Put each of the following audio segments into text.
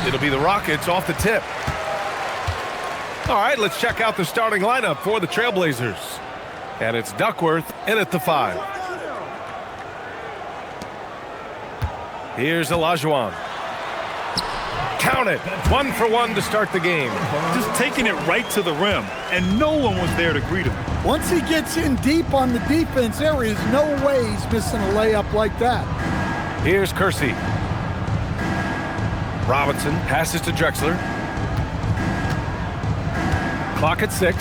It'll be the Rockets off the tip. All right, let's check out the starting lineup for the Trailblazers. And it's Duckworth in at the 5. Here's Olajuwon. Count it. 1 for 1 to start the game. Just taking it right to the rim, and no one was there to greet him. Once he gets in deep on the defense, there is no way he's missing a layup like that. Here's Kersey. Robinson passes to Drexler. Clock at 6.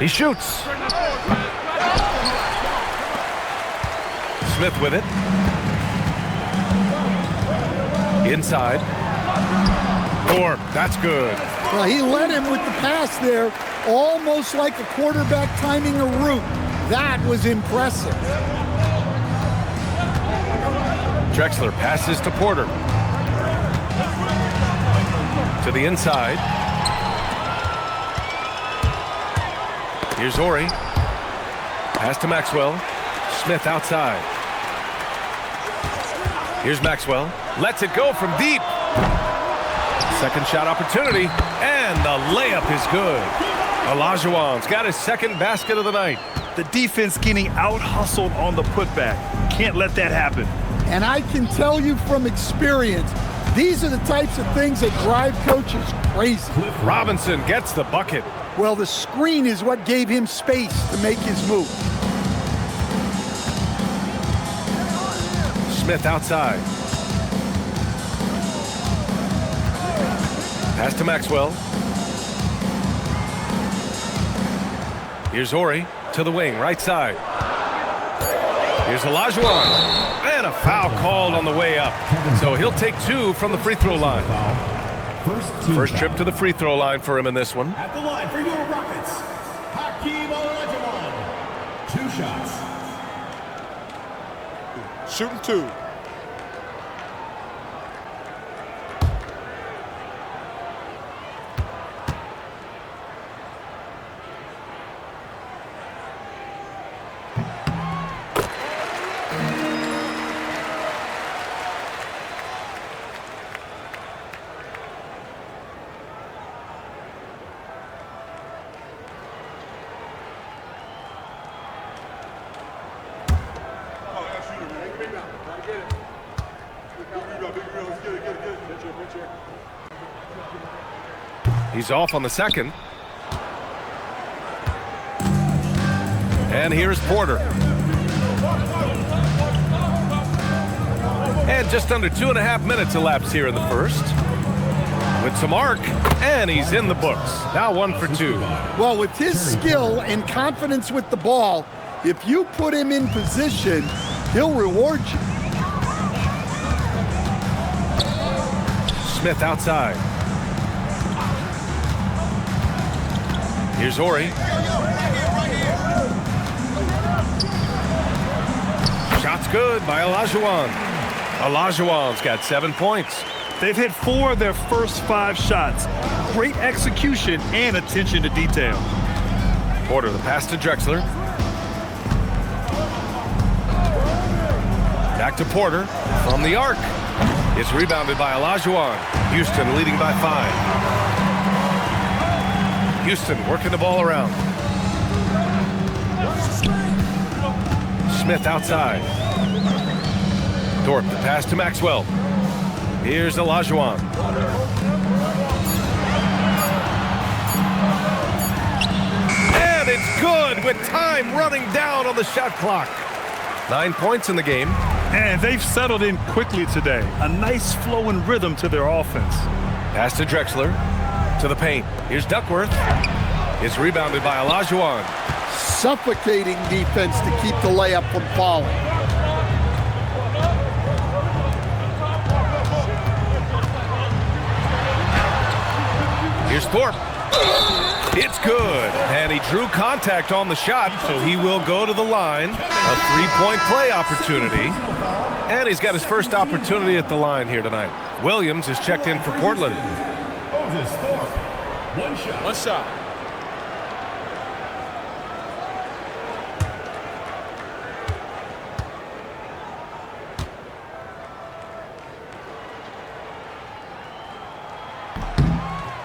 He shoots. Smith with it. Inside. Thorpe, that's good. Well, he led him with the pass there, almost like a quarterback timing a route. That was impressive. Drexler passes to Porter. To the inside. Here's Ori. Pass to Maxwell. Smith outside. Here's Maxwell. Lets it go from deep. Second shot opportunity. And the layup is good. Olajuwon's got his second basket of the night. The defense getting out-hustled on the putback. Can't let that happen. And I can tell you from experience, these are the types of things that drive coaches crazy. Robinson gets the bucket. Well, the screen is what gave him space to make his move. Smith outside. Pass to Maxwell. Here's Ori to the wing, right side. Here's Olajuwon. And a foul called on the way up. So he'll take 2 from the free throw line. First trip to the free throw line for him in this one. At the line for your Rockets, Hakeem Olajuwon. 2 shots. Shooting 2. He's off on the second. And here's Porter. And just under 2.5 minutes elapsed here in the first. With some arc, and he's in the books. Now 1 for 2. Well, with his skill and confidence with the ball, if you put him in position, he'll reward you. Smith outside. Here's Ori. Shot's good by Olajuwon. Olajuwon's got 7 points. They've hit 4 of their first 5 shots. Great execution and attention to detail. Porter, the pass to Drexler. Back to Porter from the arc. It's rebounded by Olajuwon. Houston leading by 5. Houston working the ball around. Smith outside. Thorpe, the pass to Maxwell. Here's Olajuwon. And it's good with time running down on the shot clock. 9 points in the game. And they've settled in quickly today. A nice flowing rhythm to their offense. Pass to Drexler. To the paint. Here's Duckworth. It's rebounded by Olajuwon. Suffocating defense to keep the layup from falling. Here's Thorpe. It's good. And he drew contact on the shot, so he will go to the line. A 3-point play opportunity. And he's got his first opportunity at the line here tonight. Williams is checked in for Portland. One shot.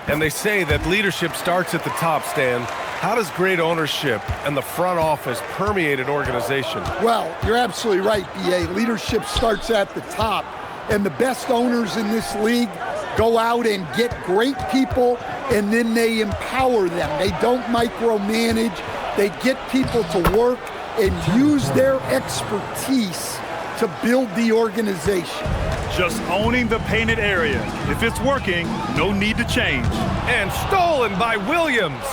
And they say that leadership starts at the top, Stan. How does great ownership and the front office permeate an organization? Well, you're absolutely right, B.A. Leadership starts at the top. And the best owners in this league go out and get great people, and then they empower them. They don't micromanage. They get people to work and use their expertise to build the organization. Just owning the painted area. If it's working, no need to change. And stolen by Williams.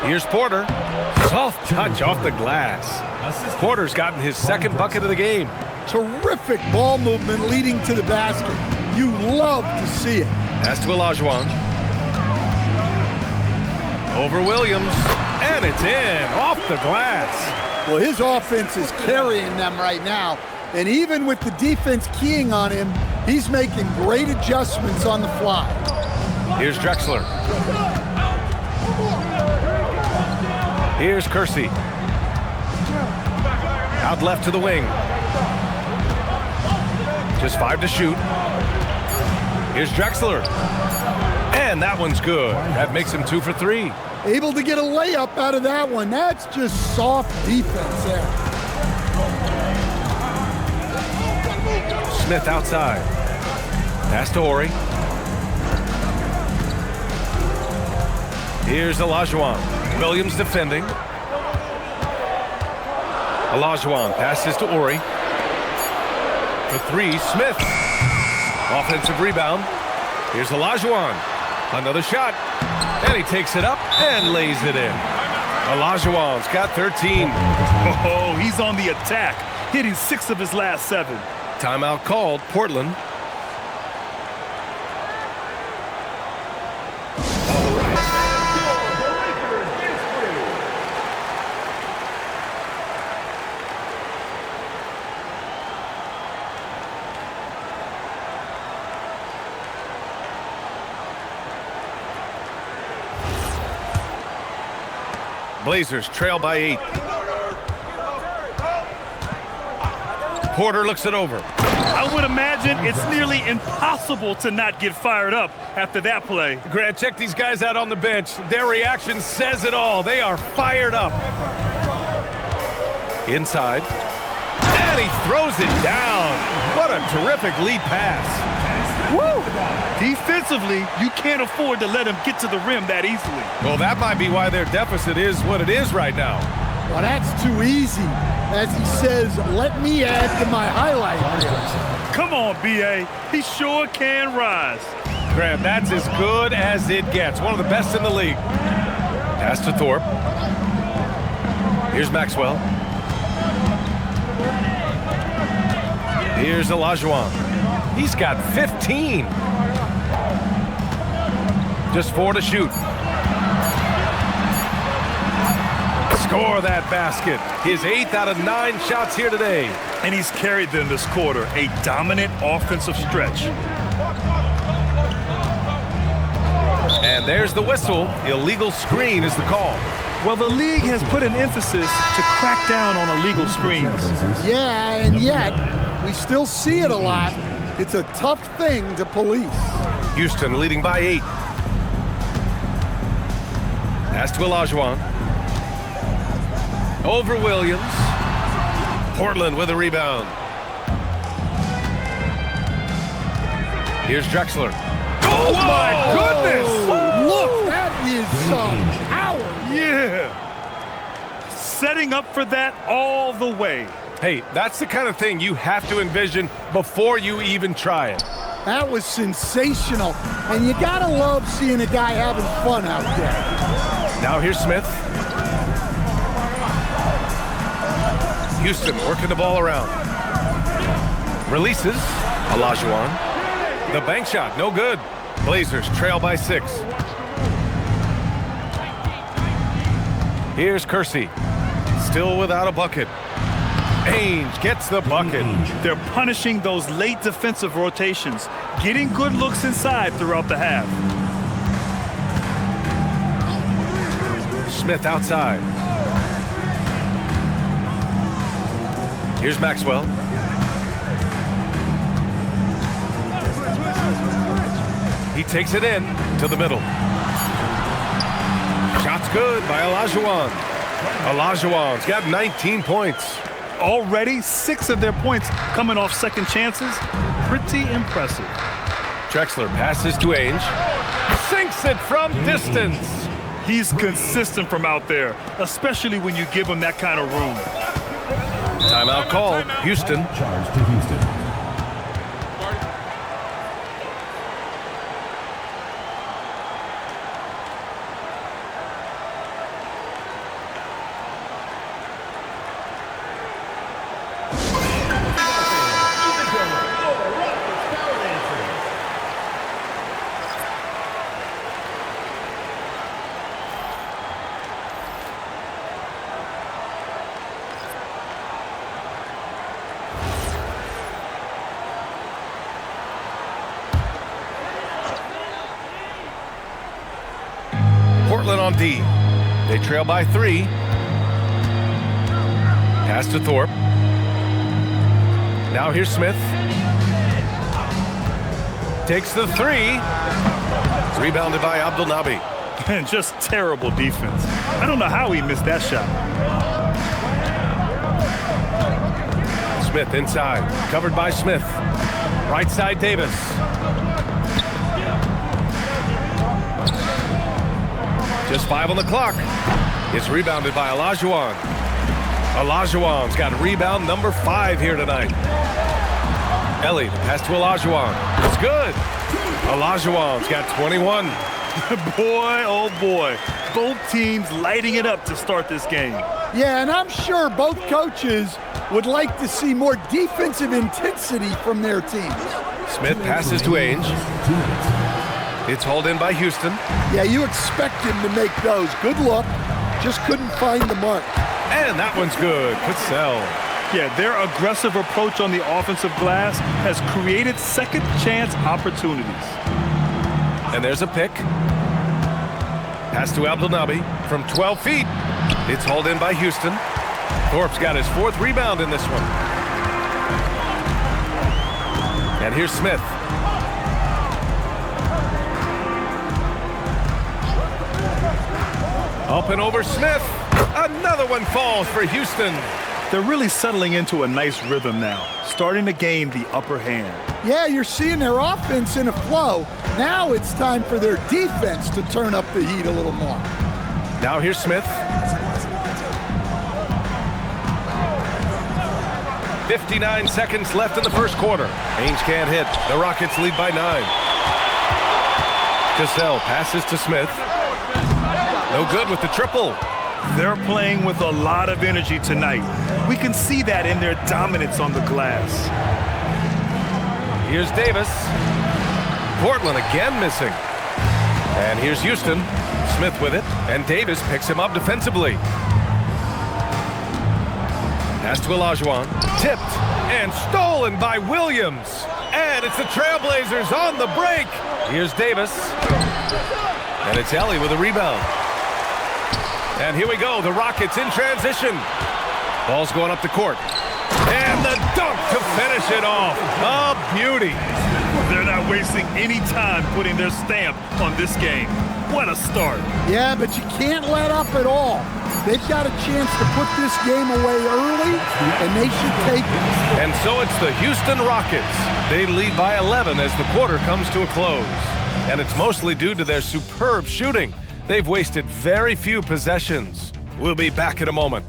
Here's Porter. Soft touch off the glass. Porter's gotten his second bucket of the game. Terrific ball movement leading to the basket. You love to see it. Pass to Olajuwon. Over Williams. And it's in. Off the glass. Well, his offense is carrying them right now. And even with the defense keying on him, he's making great adjustments on the fly. Here's Drexler. Here's Kersey. Out left to the wing. Just 5 to shoot. Here's Drexler. And that one's good. That makes him 2 for 3. Able to get a layup out of that one. That's just soft defense there. Smith outside. Pass to Horry. Here's Olajuwon. Williams defending. Olajuwon passes to Horry. For 3, Smith. Offensive rebound. Here's Olajuwon. Another shot. And he takes it up and lays it in. Olajuwon's got 13. Oh, he's on the attack, hitting 6 of his last 7. Timeout called, Portland. Blazers trail by 8. Porter looks it over. I would imagine it's nearly impossible to not get fired up after that play. Grant, check these guys out on the bench. Their reaction says it all. They are fired up. Inside. And he throws it down. What a terrific lead pass. Woo! Defensively, you can't afford to let him get to the rim that easily. Well, that might be why their deficit is what it is right now. Well, that's too easy. As he says, let me add to my highlight reel. Come on, B.A. He sure can rise. Grant, that's as good as it gets. One of the best in the league. Pass to Thorpe. Here's Maxwell. Here's Olajuwon. He's got 15. Just 4 to shoot. Score that basket. His 8th out of 9 shots here today. And he's carried them this quarter. A dominant offensive stretch. And there's the whistle. Illegal screen is the call. Well, the league has put an emphasis to crack down on illegal screens. Yeah, and yet, we still see it a lot. It's a tough thing to police. Houston leading by 8. Pass to Olajuwon. Over Williams. Portland with a rebound. Here's Drexler. Oh, my goodness! Look, that is some power. Yeah. Setting up for that all the way. Hey, that's the kind of thing you have to envision before you even try it. That was sensational. And you gotta love seeing a guy having fun out there. Now here's Smith. Houston working the ball around. Releases. Olajuwon. The bank shot, no good. Blazers trail by 6. Here's Kersey. Still without a bucket. Ainge gets the bucket. They're punishing those late defensive rotations, getting good looks inside throughout the half. Smith outside. Here's He takes it in to the middle. Shot's good by Olajuwon. Olajuwon's got 19 points. Already 6 of their points coming off second chances. Pretty impressive. Drexler passes to Ainge. Sinks it from distance. He's consistent from out there, especially when you give him that kind of room. Timeout call. Houston. Charge to Houston. Portland on D. They trail by 3. Pass to Thorpe. Now here's Smith. Takes the 3. It's rebounded by Abdul Nabi. And just terrible defense. I don't know how he missed that shot. Smith inside. Covered by Smith. Right side Davis. Just 5 on the clock. It's rebounded by Olajuwon. Olajuwon's got rebound number 5 here tonight. Ellie, the pass to Olajuwon. It's good. Olajuwon's got 21. Boy, oh boy. Both teams lighting it up to start this game. Yeah, and I'm sure both coaches would like to see more defensive intensity from their teams. Smith passes to Ainge. It's hauled in by Houston. Yeah, you expect him to make those. Good look. Just couldn't find the mark. And that one's good. Cassell. Yeah, their aggressive approach on the offensive glass has created second chance opportunities. And there's a pick. Pass to Abdul Nabi from 12 feet. It's hauled in by Houston. Thorpe's got his 4th rebound in this one. And here's Smith. Up and over Smith. Another one falls for Houston. They're really settling into a nice rhythm now, starting to gain the upper hand. Yeah, you're seeing their offense in a flow. Now it's time for their defense to turn up the heat a little more. Now here's Smith. 59 seconds left in the first quarter. Ainge can't hit. The Rockets lead by 9. Cassell passes to Smith. No good with the triple. They're playing with a lot of energy tonight. We can see that in their dominance on the glass. Here's Davis. Portland again missing. And here's Houston. Smith with it. And Davis picks him up defensively. Pass to Olajuwon. Tipped and stolen by Williams. And it's the Trailblazers on the break. Here's Davis. And it's Ellie with a rebound. And here we go, the Rockets in transition. Ball's going up the court. And the dunk to finish it off. A beauty. They're not wasting any time putting their stamp on this game. What a start. Yeah, but you can't let up at all. They've got a chance to put this game away early, and they should take it. And so it's the Houston Rockets. They lead by 11 as the quarter comes to a close. And it's mostly due to their superb shooting. They've wasted very few possessions. We'll be back in a moment.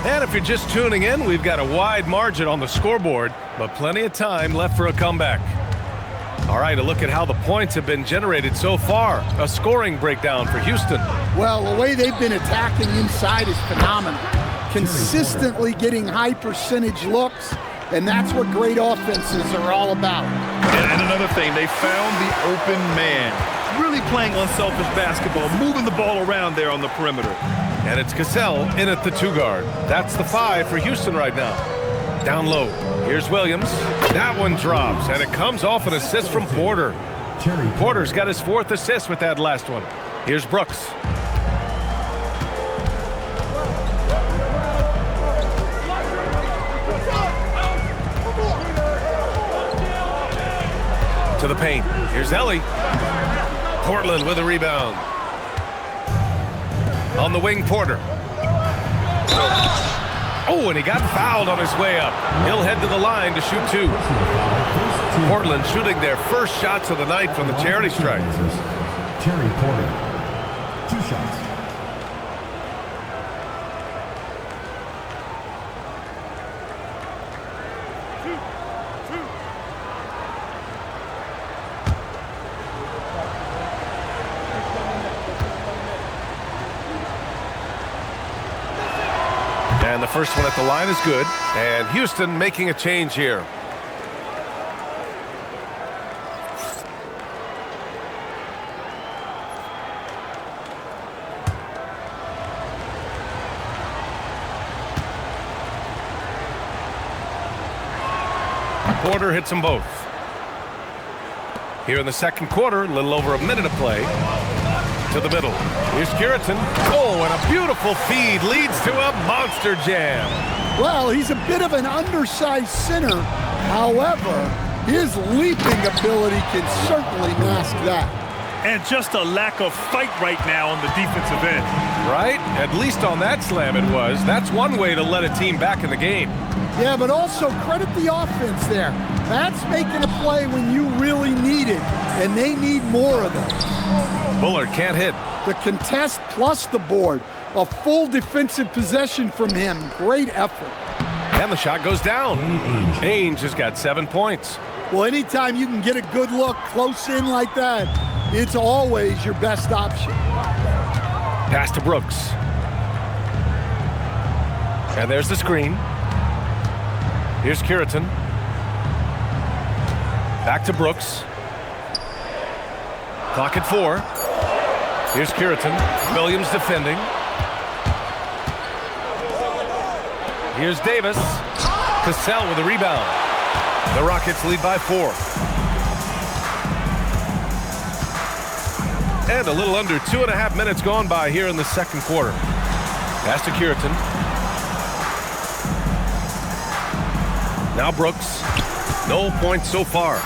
And if you're just tuning in, we've got a wide margin on the scoreboard, but plenty of time left for a comeback. All right, a look at how the points have been generated so far. A scoring breakdown for Houston. Well, the way they've been attacking inside is phenomenal. Consistently getting high percentage looks, and that's what great offenses are all about. And another thing, they found the open man. Really playing unselfish basketball, moving the ball around there on the perimeter. And it's Cassell in at the 2 guard. That's the 5 for Houston right now. Down low. Here's Williams. That one drops, and it comes off an assist from Porter. Porter's got his 4th assist with that last one. Here's Brooks. To the paint. Here's Ellie. Portland with a rebound. On the wing, Porter. Oh, and he got fouled on his way up. He'll head to the line to shoot 2. Portland shooting their first shots of the night from the charity stripe. Terry Porter, 2 shots. And the first one at the line is good. And Houston making a change here. Porter hits them both. Here in the second quarter, a little over a minute of play. To the middle. Here's Curitan. Oh, and a beautiful feed leads to a monster jam. Well, he's a bit of an undersized center. However, his leaping ability can certainly mask that. And just a lack of fight right now on the defensive end. Right? At least on that slam it was. That's one way to let a team back in the game. Yeah, but also credit the offense there. That's making a play when you really need it, and they need more of them. Bullard can't hit. The contest plus the board. A full defensive possession from him. Great effort. And the shot goes down. Ainge has got 7 points. Well, anytime you can get a good look close in like that, it's always your best option. Pass to Brooks. And there's the screen. Here's Curitan. Back to Brooks. Clock at 4. Here's Curitan. Williams defending. Here's Davis. Cassell with a rebound. The Rockets lead by 4. And a little under 2.5 minutes gone by here in the second quarter. Pass to Curitan. Now Brooks. No points so far.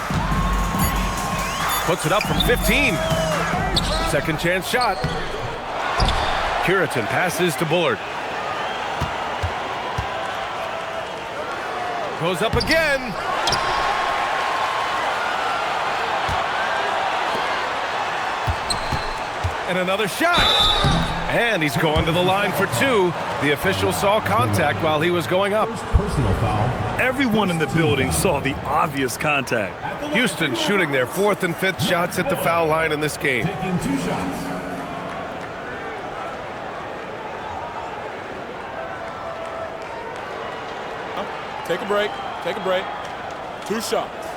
Puts it up from 15. Second chance shot. Curitan passes to Bullard. Goes up again. And another shot. And he's going to the line for 2. The official saw contact while he was going up. Personal foul. Everyone in the building saw the obvious contact. Houston shooting their 4th and 5th shots at the foul line in this game. Taking 2 shots. Take a break. Take a break. 2 shots.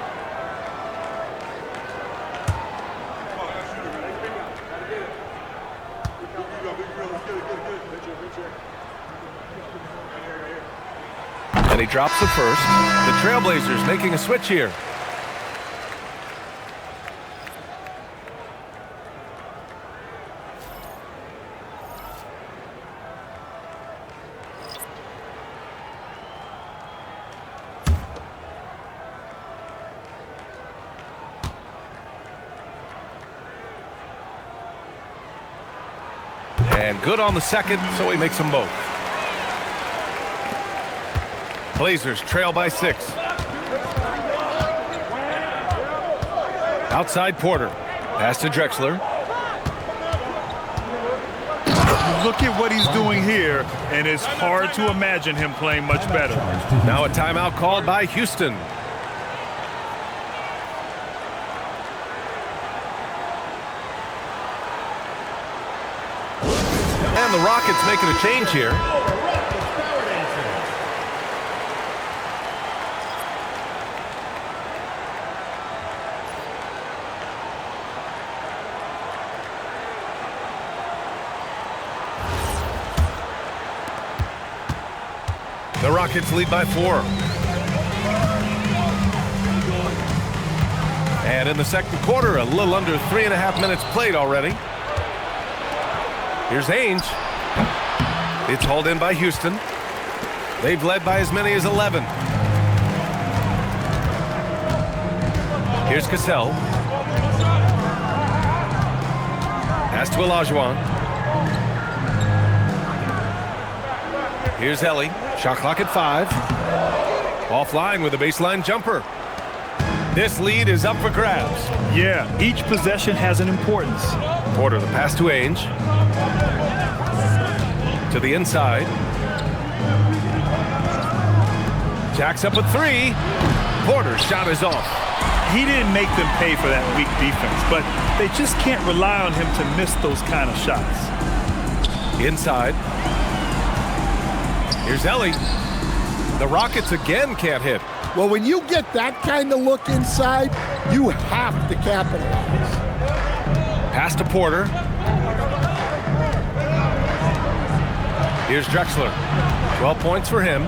And he drops the first. The Trailblazers making a switch here. And good on the second, so he makes them both. Blazers trail by 6. Outside Porter. Pass to Drexler. Look at what he's doing here, and it's hard to imagine him playing much better. Now a timeout called by Houston. And the Rockets making a change here. The Rockets lead by 4. And in the second quarter, a little under 3.5 minutes played already. Here's Ainge. It's hauled in by Houston. They've led by as many as 11. Here's Cassell. Pass to Olajuwon. Here's Ellie. Shot clock at 5. Offline with a baseline jumper. This lead is up for grabs. Yeah, each possession has an importance. Porter, the pass to Ainge. To the inside. Jacks up with 3. Porter's shot is off. He didn't make them pay for that weak defense, but they just can't rely on him to miss those kind of shots. Inside. Here's Ellie. The Rockets again can't hit. Well, when you get that kind of look inside, you have to capitalize. Pass to Porter. Here's Drexler. 12 points for him.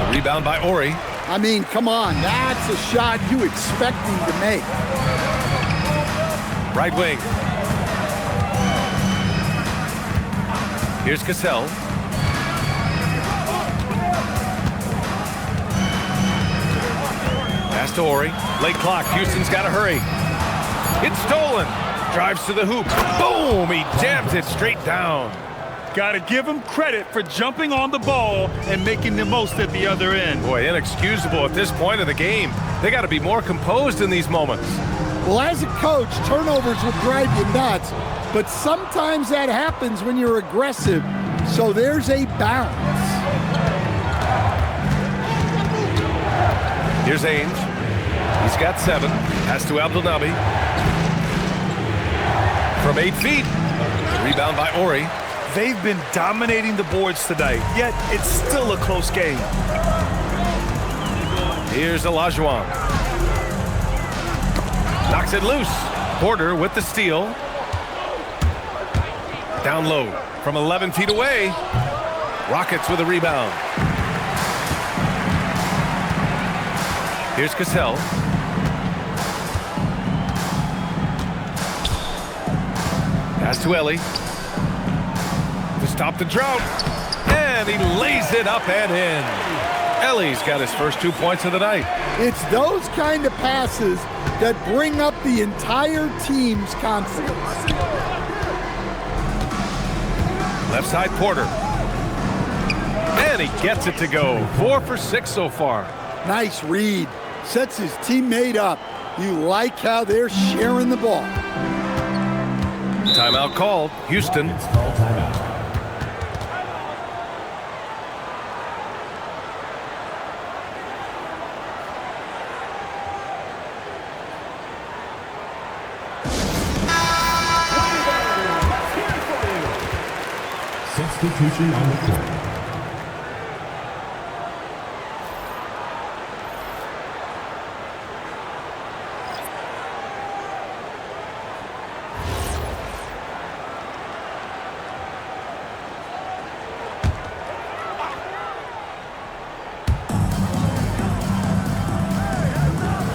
The rebound by Ori. I mean, come on, that's a shot you expect him to make. Right wing. Here's Cassell. Pass to Ori. Late clock. Houston's got to hurry. It's stolen. Drives to the hoop. Boom! He jams it straight down. Got to give him credit for jumping on the ball and making the most at the other end. Boy, inexcusable at this point of the game. They got to be more composed in these moments. Well, as a coach, turnovers will drive you nuts, but sometimes that happens when you're aggressive, so there's a balance. Here's Ainge. He's got 7. Pass to Abdelnaby. From 8 feet. The rebound by Ori. They've been dominating the boards tonight, yet it's still a close game. Here's Olajuwon. Knocks it loose. Porter with the steal. Down low from 11 feet away. Rockets with a rebound. Here's Cassell. Pass to Ellie. To stop the drought. And he lays it up and in. Ellie's got his first 2 points of the night. It's those kind of passes that bring up the entire team's confidence. Left side Porter. And he gets it to go. 4 for 6 so far. Nice read. Sets his teammate up. You like how they're sharing the ball. Timeout called. Houston. Substitution on the court.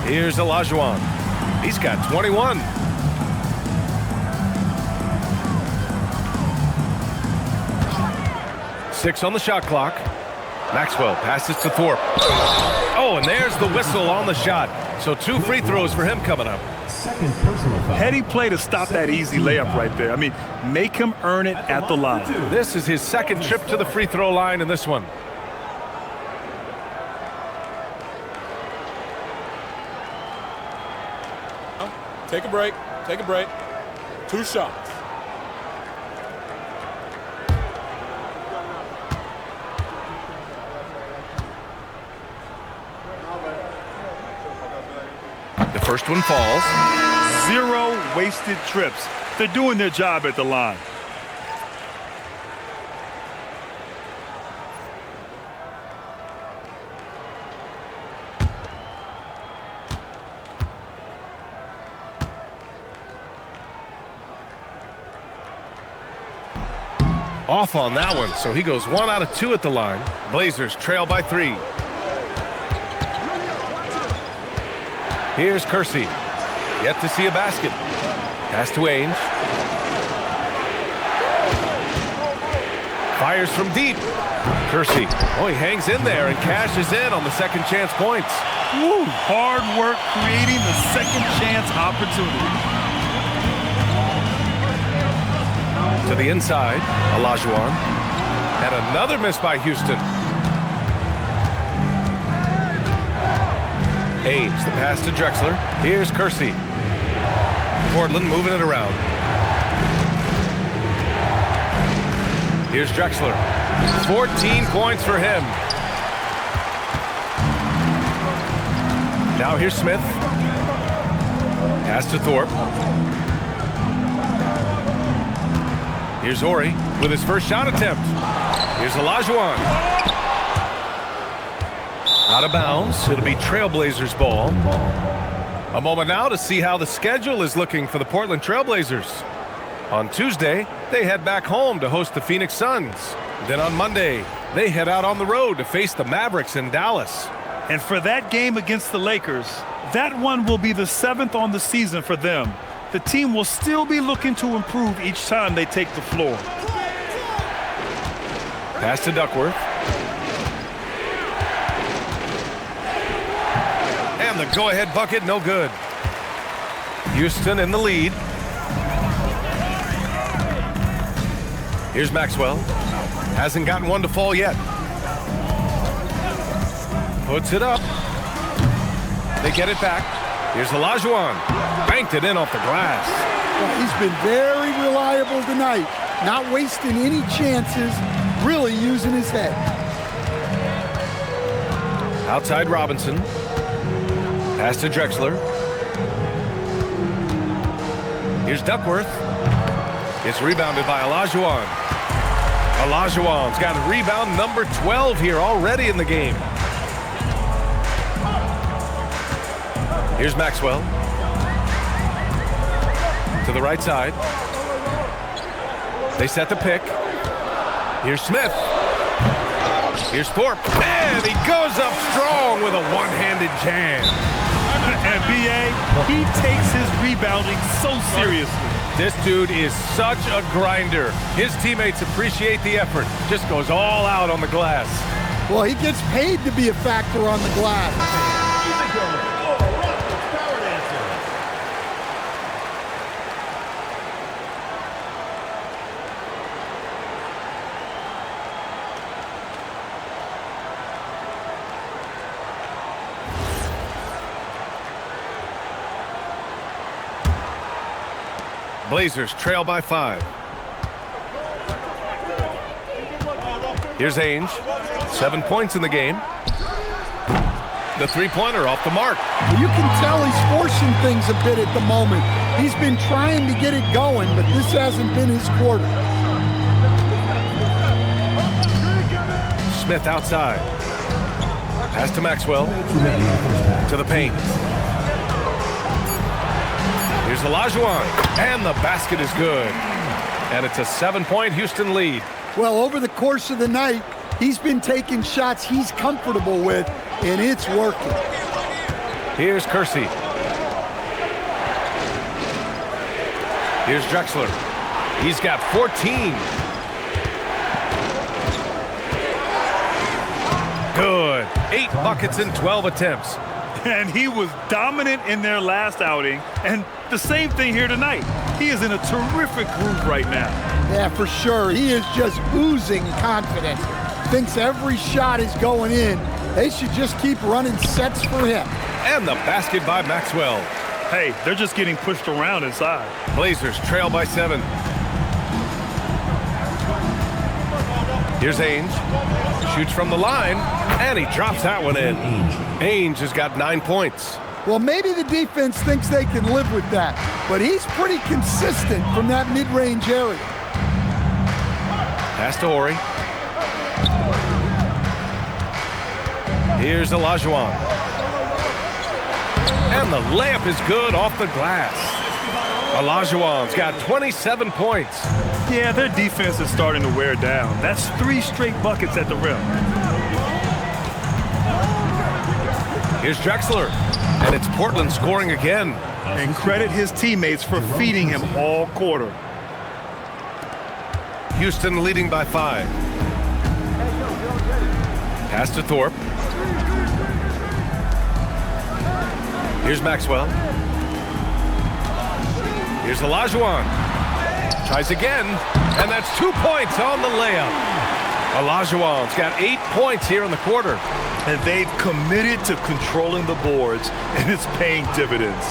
Here's Olajuwon. He's got 21. Six on the shot clock. Maxwell passes to Thorpe. Oh, and there's the whistle on the shot. So 2 free throws for him coming up. Second personal foul. Heady play to stop that easy layup right there. I mean, make him earn it at the line. This is his second trip to the free throw line in this one. Take a break. Take a break. 2 shots. The first one falls. 0 wasted trips. They're doing their job at the line. Off on that one, so he goes 1 out of 2 at the line. Blazers trail by 3. Here's Kersey. Yet to see a basket. Pass to Ainge. Fires from deep. Kersey. Oh, he hangs in there and cashes in on the second chance points. Woo, hard work creating the second chance opportunity. To the inside, Olajuwon. And another miss by Houston. Ainge, the pass to Drexler. Here's Kersey. Portland moving it around. Here's Drexler. 14 points for him. Now here's Smith. Pass to Thorpe. Here's Ori with his first shot attempt. Here's Olajuwon. Out of bounds. It'll be Trailblazers ball. A moment now to see how the schedule is looking for the Portland Trailblazers. On Tuesday, they head back home to host the Phoenix Suns. Then on Monday, they head out on the road to face the Mavericks in Dallas. And for that game against the Lakers, that one will be the 7th on the season for them. The team will still be looking to improve each time they take the floor. Pass to Duckworth. And the go-ahead bucket, no good. Houston in the lead. Here's Maxwell. Hasn't gotten one to fall yet. Puts it up. They get it back. Here's Olajuwon. Banked it in off the glass. Well, he's been very reliable tonight. Not wasting any chances. Really using his head. Outside Robinson. Pass to Drexler. Here's Duckworth. It's rebounded by Olajuwon. Olajuwon's got rebound number 12 here already in the game. Here's Maxwell. To the right side. They set the pick. Here's Smith. Here's Thorpe. And he goes up strong with a one-handed jam. And B.A., he takes his rebounding so seriously. This dude is such a grinder. His teammates appreciate the effort. Just goes all out on the glass. Well, he gets paid to be a factor on the glass. Blazers trail by 5. Here's Ainge. 7 points in the game. The three-pointer off the mark. You can tell he's forcing things a bit at the moment. He's been trying to get it going, but this hasn't been his quarter. Smith outside. Pass to Maxwell. To the paint. Here's Olajuwon, and the basket is good. And it's a 7-point Houston lead. Well, over the course of the night, he's been taking shots he's comfortable with, and it's working. Here's Kersey. Here's Drexler. He's got 14. Good. 8 buckets in 12 attempts. And he was dominant in their last outing. And the same thing here tonight. He is in a terrific groove right now. Yeah, for sure. He is just oozing confidence. Thinks every shot is going in. They should just keep running sets for him. And the basket by Maxwell. Hey, they're just getting pushed around inside. Blazers trail by 7. Here's Ainge. Shoots from the line, and he drops that one in. Ainge has got 9 points. Well, maybe the defense thinks they can live with that, but he's pretty consistent from that mid-range area. Pass to Ori. Here's Olajuwon. And the layup is good off the glass. Olajuwon's got 27 points. Yeah, their defense is starting to wear down. That's 3 straight buckets at the rim. Here's Drexler. And it's Portland scoring again. And credit his teammates for feeding him all quarter. Houston leading by 5. Pass to Thorpe. Here's Maxwell. Here's Olajuwon. Tries again, and that's 2 points on the layup. Olajuwon's got 8 points here in the quarter. And they've committed to controlling the boards, and it's paying dividends.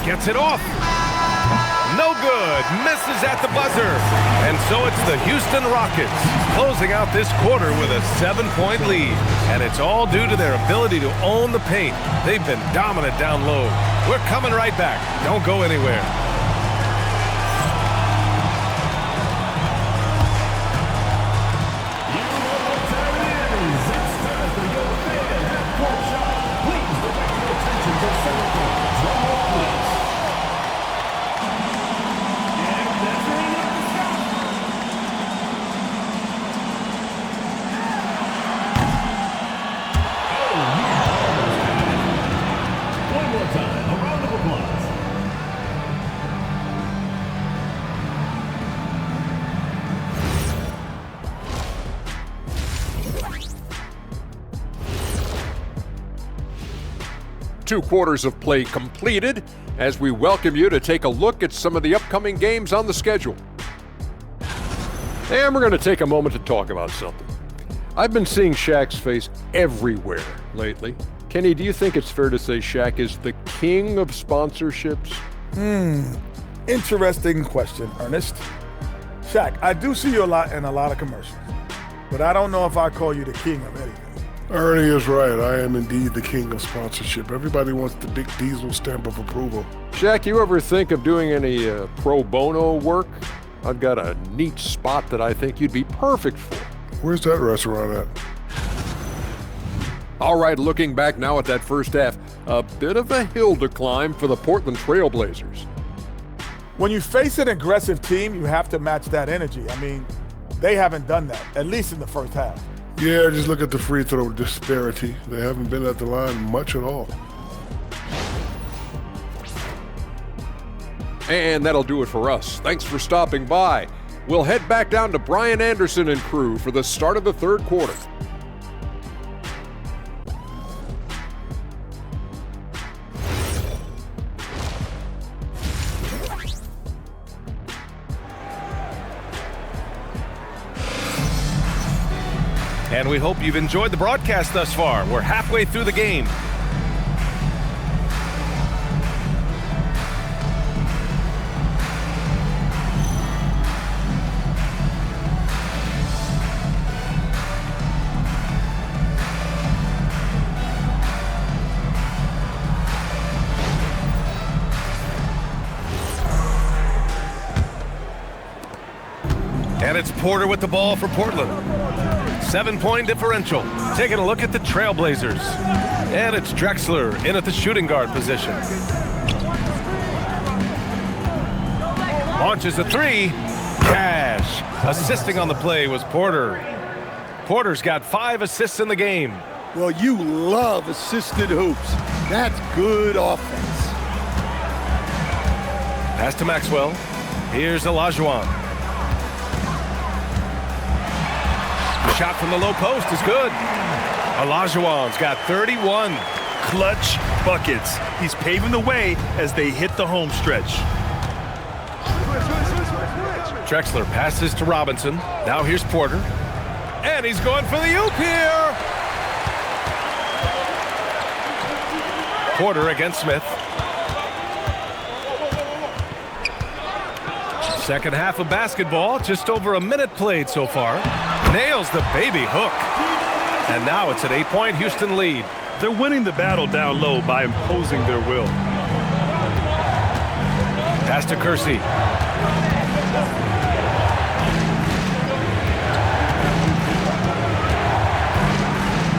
Gets it off. No good. Misses at the buzzer. And so it's the Houston Rockets closing out this quarter with a 7-point lead. And it's all due to their ability to own the paint. They've been dominant down low. We're coming right back. Don't go anywhere. Two quarters of play completed as we welcome you to take a look at some of the upcoming games on the schedule. And we're going to take a moment to talk about something. I've been seeing Shaq's face everywhere lately. Kenny, do you think it's fair to say Shaq is the king of sponsorships? Interesting question, Ernest. Shaq, I do see you a lot in a lot of commercials, but I don't know if I call you the king of anything. Ernie is right. I am indeed the king of sponsorship. Everybody wants the big Diesel stamp of approval. Shaq, you ever think of doing any pro bono work? I've got a neat spot that I think you'd be perfect for. Where's that restaurant at? All right, looking back now at that first half, a bit of a hill to climb for the Portland Trailblazers. When you face an aggressive team, you have to match that energy. I mean, they haven't done that, at least in the first half. Yeah, just look at the free throw disparity. They haven't been at the line much at all. And that'll do it for us. Thanks for stopping by. We'll head back down to Brian Anderson and crew for the start of the third quarter. And we hope you've enjoyed the broadcast thus far. We're halfway through the game. And it's Porter with the ball for Portland. 7-point differential. Taking a look at the Trailblazers. And it's Drexler in at the shooting guard position. Launches a three. Cash. Assisting on the play was Porter. Porter's got 5 assists in the game. Well, you love assisted hoops. That's good offense. Pass to Maxwell. Here's Olajuwon. The shot from the low post is good. Olajuwon's got 31. Clutch buckets. He's paving the way as they hit the home stretch. Drexler passes to Robinson. Now here's Porter. And he's going for the oop here. Porter against Smith. Second half of basketball, just over a minute played so far. Nails the baby hook. And now it's an 8-point Houston lead. They're winning the battle down low by imposing their will. Pass to Kersey.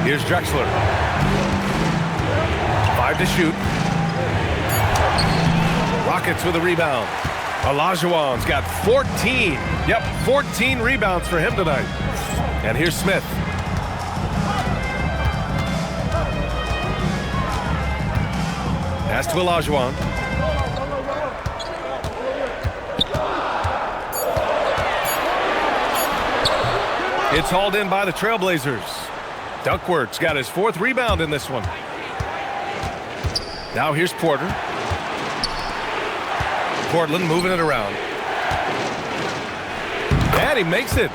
Here's Drexler. 5 to shoot. Rockets with a rebound. Olajuwon's got 14. Yep, 14 rebounds for him tonight. And here's Smith. Pass to Olajuwon. It's hauled in by the Trailblazers. Duckworth's got his 4th rebound in this one. Now here's Porter. Portland moving it around. And he makes it.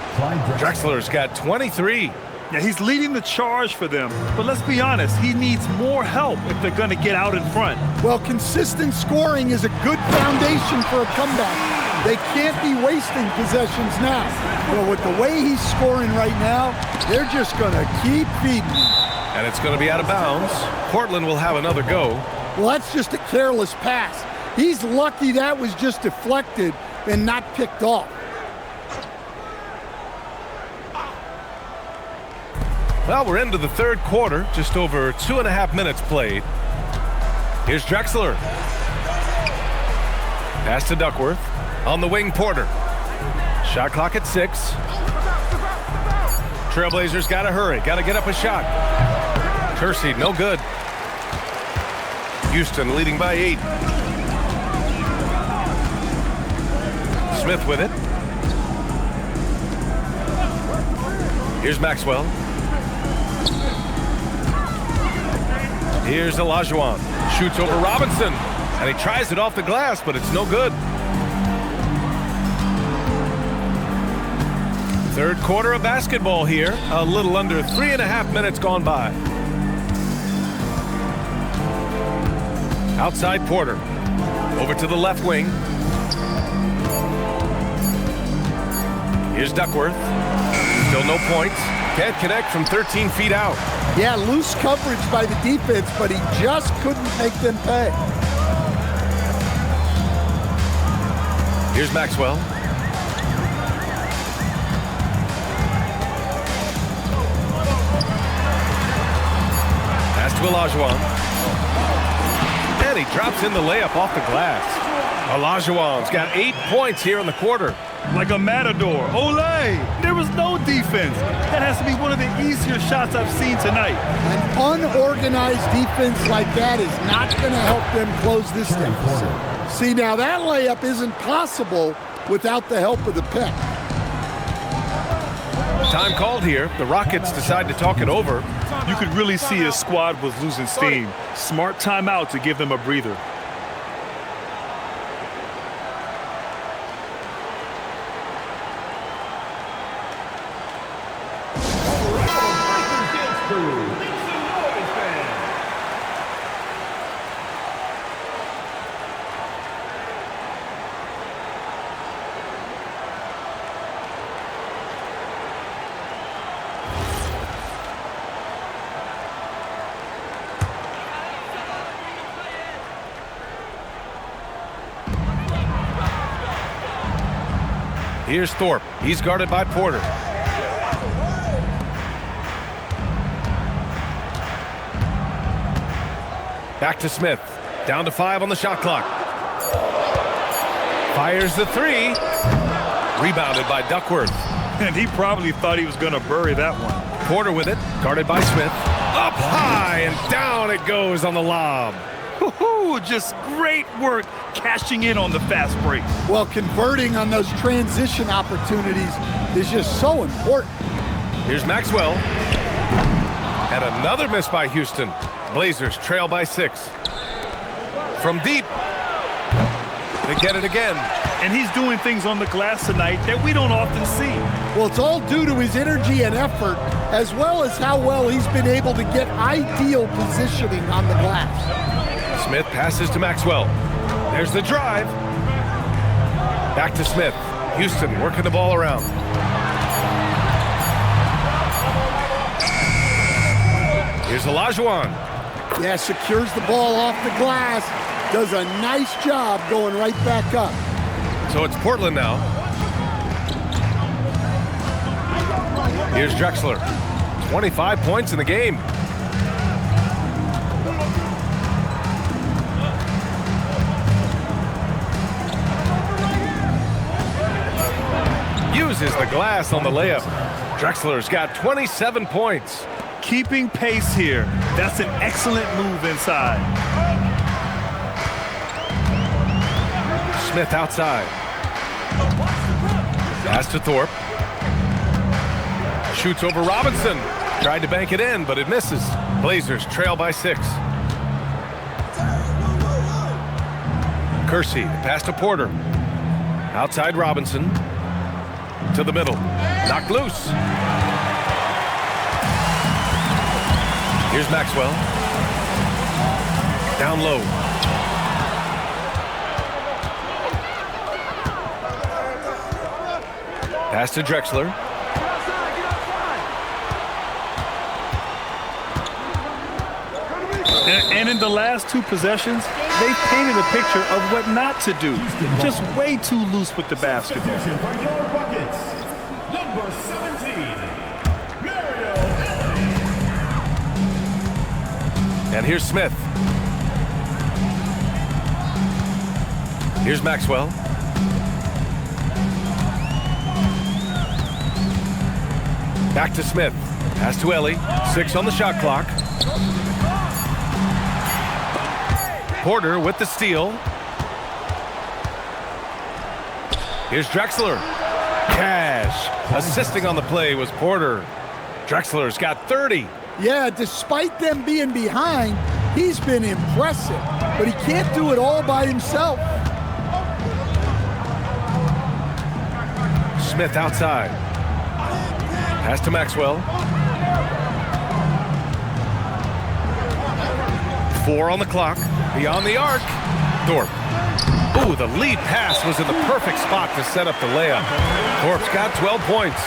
Drexler's got 23. Yeah, he's leading the charge for them. But let's be honest, he needs more help if they're going to get out in front. Well, consistent scoring is a good foundation for a comeback. They can't be wasting possessions now. Well, with the way he's scoring right now, they're just going to keep feeding him. And it's going to be out of bounds. Portland will have another go. Well, that's just a careless pass. He's lucky that was just deflected and not picked off. Well, we're into the 3rd quarter, just over 2.5 minutes played. Here's Drexler. Pass to Duckworth. On the wing, Porter. Shot clock at 6. Trailblazers got to hurry, got to get up a shot. Kersey, no good. Houston leading by 8. Smith with it. Here's Maxwell. Here's Olajuwon. Shoots over Robinson. And he tries it off the glass, but it's no good. 3rd quarter of basketball here. A little under 3.5 minutes gone by. Outside Porter. Over to the left wing. Here's Duckworth. Still no points. Can't connect from 13 feet out. Yeah, loose coverage by the defense, but he just couldn't make them pay. Here's Maxwell. Pass to Olajuwon. And he drops in the layup off the glass. Olajuwon's got 8 points here in the quarter. Like a matador. Olay! There was no defense. That has to be one of the easier shots I've seen tonight. An unorganized defense like that is not going to help them close this deficit. See, now that layup isn't possible without the help of the pick. Time called here. The Rockets decide to talk it over. You could really see his squad was losing steam. Smart timeout to give them a breather. Here's Thorpe. He's guarded by Porter. Back to Smith. Down to 5 on the shot clock. Fires the 3. Rebounded by Duckworth. And he probably thought he was going to bury that one. Porter with it. Guarded by Smith. Up high and down it goes on the lob. Just great work cashing in on the fast break. Well, converting on those transition opportunities is just so important. Here's Maxwell. And another miss by Houston. Blazers trail by 6. From deep. They get it again. And he's doing things on the glass tonight that we don't often see. Well, it's all due to his energy and effort, as well as how well he's been able to get ideal positioning on the glass. Smith passes to Maxwell. There's the drive. Back to Smith. Houston working the ball around. Here's Olajuwon. Yeah, secures the ball off the glass. Does a nice job going right back up. So it's Portland now. Here's Drexler. 25 points in the game. Uses the glass on the layup. Drexler's got 27 points. Keeping pace here. That's an excellent move inside. Smith outside. Pass to Thorpe. Shoots over Robinson. Tried to bank it in, but it misses. Blazers trail by 6. Kersey, pass to Porter. Outside Robinson. To the middle. Knocked loose. Here's Maxwell. Down low. Pass to Drexler. And in the last 2 possessions, they painted a picture of what not to do. Just way too loose with the basketball. Number 17, And here's Smith. Here's Maxwell. Back to Smith. Pass to Ellie. 6 on the shot clock. Porter with the steal. Here's Drexler. Cash. Assisting on the play was Porter. Drexler's got 30. Yeah, despite them being behind, he's been impressive, but he can't do it all by himself. Smith outside. Pass to Maxwell. 4 on the clock. Beyond the arc. Thorpe. Ooh, the lead pass was in the perfect spot to set up the layup. Thorpe's got 12 points.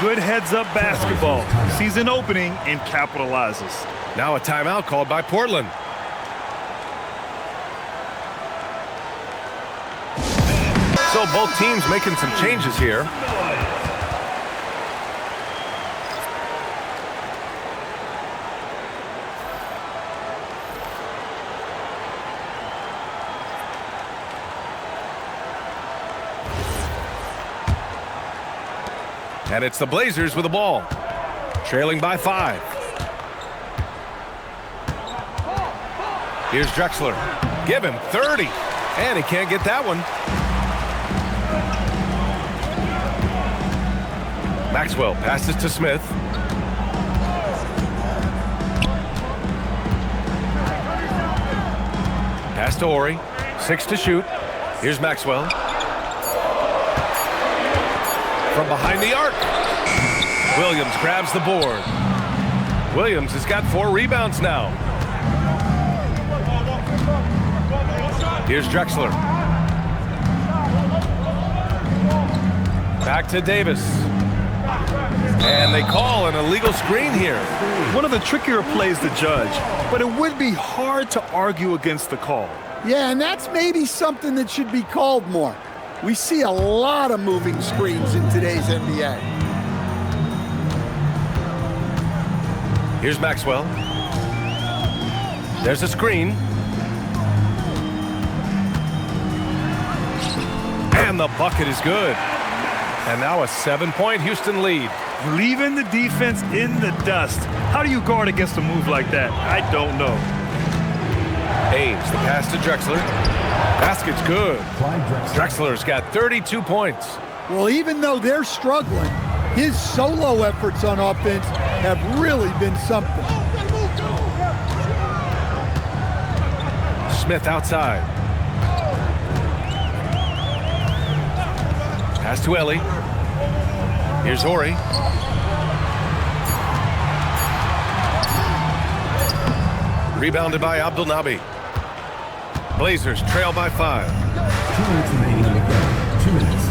Good heads-up basketball. Sees an opening and capitalizes. Now a timeout called by Portland. So both teams making some changes here. And it's the Blazers with the ball, trailing by 5. Here's Drexler. Give him 30. And he can't get that one. Maxwell passes to Smith. Pass to Ori. 6 to shoot. Here's Maxwell. From behind the arc. Williams grabs the board. Williams has got 4 rebounds now. Here's Drexler. Back to Davis. And they call an illegal screen here. One of the trickier plays to judge, but it would be hard to argue against the call. Yeah, and that's maybe something that should be called more. We see a lot of moving screens in today's NBA. Here's Maxwell. There's a screen. And the bucket is good. And now a 7-point Houston lead. Leaving the defense in the dust. How do you guard against a move like that? I don't know. Ames, the pass to Drexler. Basket's good. Drexler's got 32 points. Well, even though they're struggling, his solo efforts on offense have really been something. Smith outside. Pass to Ellie. Here's Ori. Rebounded by Abdul Nabi. Blazers trail by 5. 2 minutes remaining in the third. 2 minutes.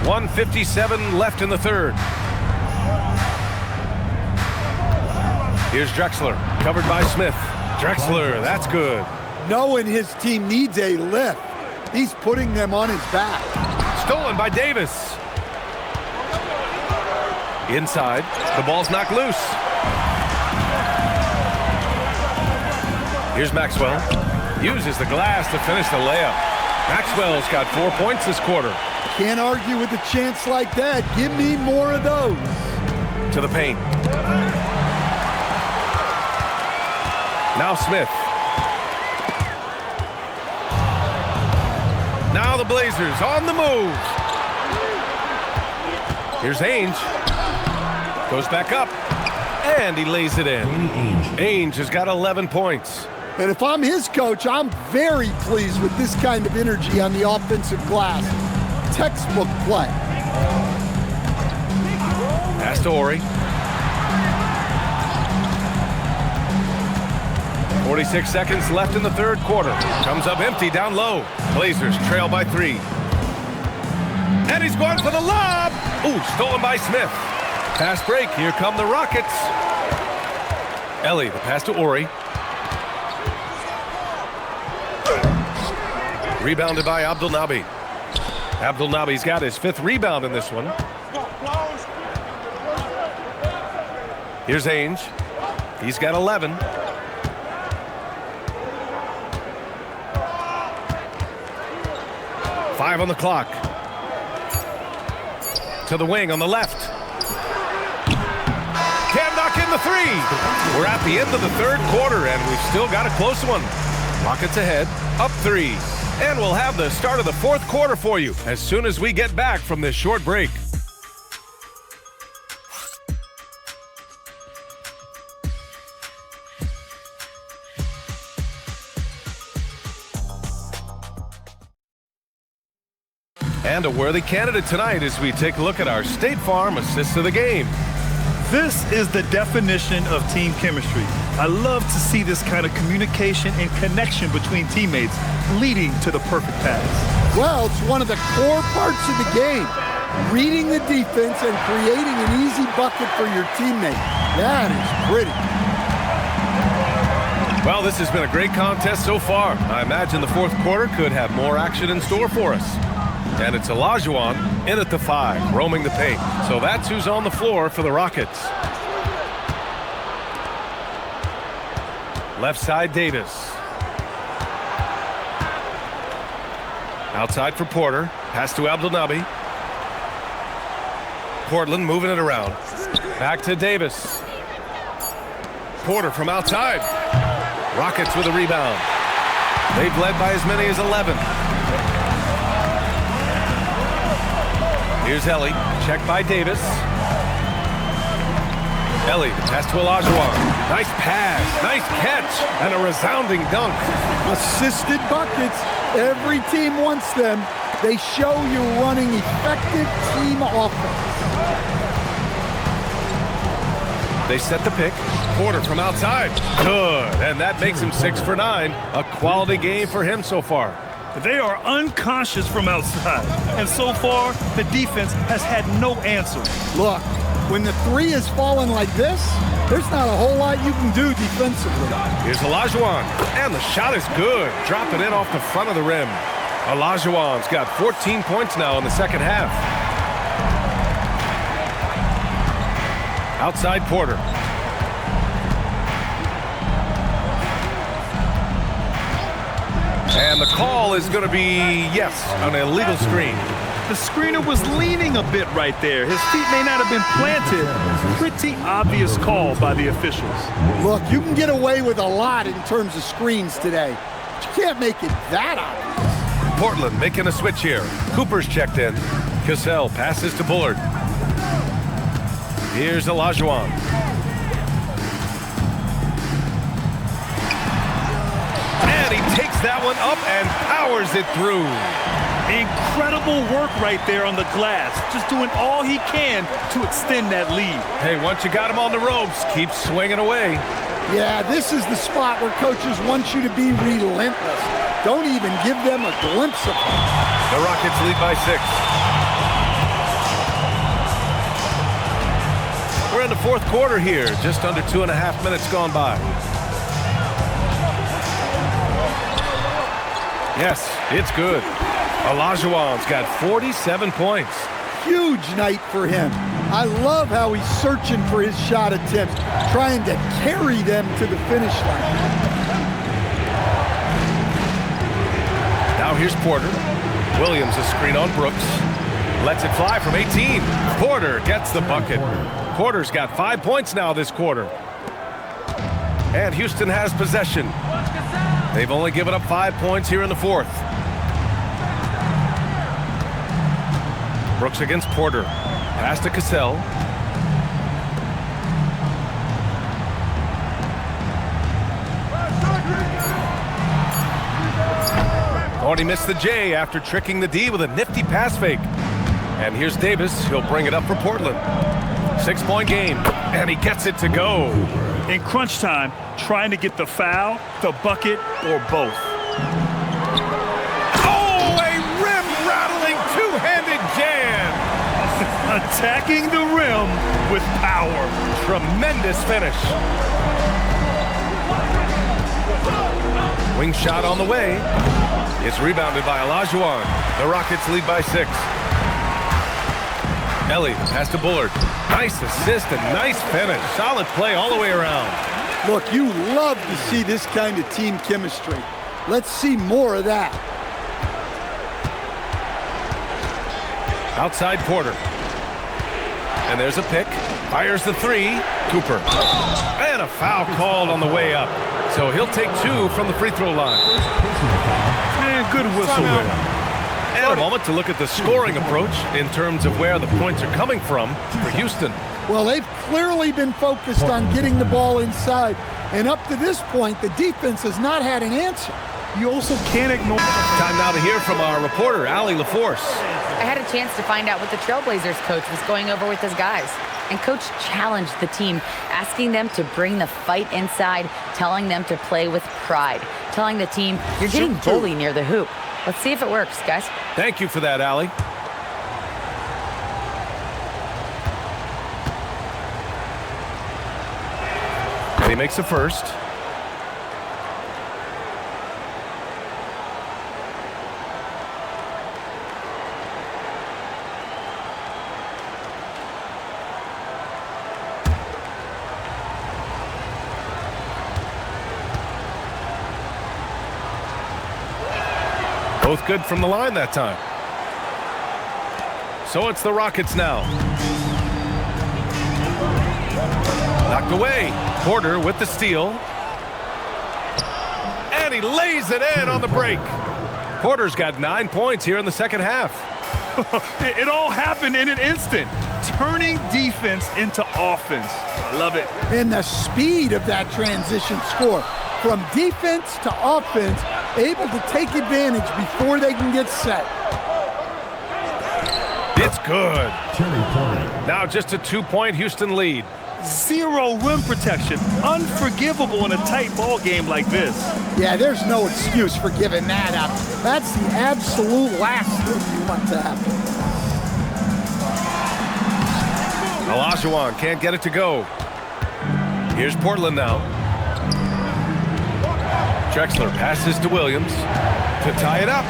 1:57 left in the third. Here's Drexler, covered by Smith. Drexler, that's good. Knowing his team needs a lift, he's putting them on his back. Stolen by Davis. Inside, the ball's knocked loose. Here's Maxwell. Uses the glass to finish the layup. Maxwell's got 4 points this quarter. Can't argue with a chance like that. Give me more of those. To the paint. Now Smith. Now the Blazers on the move. Here's Ainge. Goes back up. And he lays it in. Ainge has got 11 points. And if I'm his coach, I'm very pleased with this kind of energy on the offensive glass. Textbook play. Pass to Ori. 46 seconds left in the third quarter. Comes up empty down low. Blazers trail by 3. And he's going for the lob. Ooh, stolen by Smith. Fast break. Here come the Rockets. Ellie, the pass to Ori. Rebounded by Abdelnaby. Abdelnaby's got his 5th rebound in this one. Here's Ainge. He's got 11. Five on the clock. To the wing on the left. Can't knock in the 3. We're at the end of the third quarter, and we've still got a close one. Rockets ahead, up 3. And we'll have the start of the fourth quarter for you as soon as we get back from this short break. And a worthy candidate tonight as we take a look at our State Farm assist of the game. This is the definition of team chemistry. I love to see this kind of communication and connection between teammates leading to the perfect pass. Well, it's one of the core parts of the game. Reading the defense and creating an easy bucket for your teammate. That is pretty. Well, this has been a great contest so far. I imagine the fourth quarter could have more action in store for us. And it's Olajuwon in at the 5, roaming the paint. So that's who's on the floor for the Rockets. Left side, Davis. Outside for Porter. Pass to Abdelnaby. Portland moving it around. Back to Davis. Porter from outside. Rockets with a rebound. They've led by as many as 11. Here's Ellie, checked by Davis. Ellie, the pass to Olajuwon. Nice pass, nice catch, and a resounding dunk. Assisted buckets. Every team wants them. They show you're running effective team offense. They set the pick. Porter from outside. Good, and that makes him 6 for 9. A quality game for him so far. They are unconscious from outside, and so far, the defense has had no answer. Look, when the 3 is falling like this, there's not a whole lot you can do defensively. Here's Olajuwon, and the shot is good. Dropping in off the front of the rim. Olajuwon's got 14 points now in the second half. Outside Porter. And the call is going to be, yes, an illegal screen. The screener was leaning a bit right there. His feet may not have been planted. Pretty obvious call by the officials. Look, you can get away with a lot in terms of screens today. But you can't make it that obvious. Portland making a switch here. Cooper's checked in. Cassell passes to Bullard. Here's Olajuwon. And he takes that one up and powers it through. Incredible work right there on the glass. Just doing all he can to extend that lead. Hey, once you got him on the ropes, keep swinging away. Yeah, this is the spot where coaches want you to be relentless. Don't even give them a glimpse of it. The Rockets lead by 6. We're in the fourth quarter here, just under 2.5 minutes gone by. Yes, it's good. Olajuwon's got 47 points. Huge night for him. I love how he's searching for his shot attempts, trying to carry them to the finish line. Now here's Porter. Williams a screen on Brooks. Lets it fly from 18. Porter gets the bucket. Porter's got 5 points now this quarter. And Houston has possession. They've only given up 5 points here in the fourth. Brooks against Porter. Pass to Cassell. Oh, and he missed the J after tricking the D with a nifty pass fake. And here's Davis. He'll bring it up for Portland. 6-point game, and he gets it to go. In crunch time, trying to get the foul, the bucket, or both. Oh, a rim-rattling two-handed jam. Attacking the rim with power. Tremendous finish. Wing shot on the way. It's rebounded by Olajuwon. The Rockets lead by 6. Ellie, pass to Bullard. Nice assist and nice finish. Solid play all the way around. Look, you love to see this kind of team chemistry. Let's see more of that. Outside Porter. And there's a pick. Fires the 3. Cooper. And a foul called on the way up. So he'll take 2 from the free throw line. And good whistle there. And a moment to look at the scoring approach in terms of where the points are coming from for Houston. Well, they've clearly been focused on getting the ball inside. And up to this point, the defense has not had an answer. You also can't ignore. Time now to hear from our reporter, Allie LaForce. I had a chance to find out what the Trailblazers coach was going over with his guys. And coach challenged the team, asking them to bring the fight inside, telling them to play with pride, telling the team, you're getting bullied near the hoop. Let's see if it works, guys. Thank you for that, Allie. And he makes the first. Both good from the line that time. So it's the Rockets now. Knocked away. Porter with the steal. And he lays it in on the break. Porter's got 9 points here in the second half. It all happened in an instant. Turning defense into offense. I love it. And the speed of that transition score. From defense to offense, able to take advantage before they can get set. It's good. Now just a 2-point Houston lead. Zero rim protection. Unforgivable in a tight ball game like this. Yeah, there's no excuse for giving that up. That's the absolute last thing you want to happen. Olajuwon can't get it to go. Here's Portland now. Drexler passes to Williams to tie it up.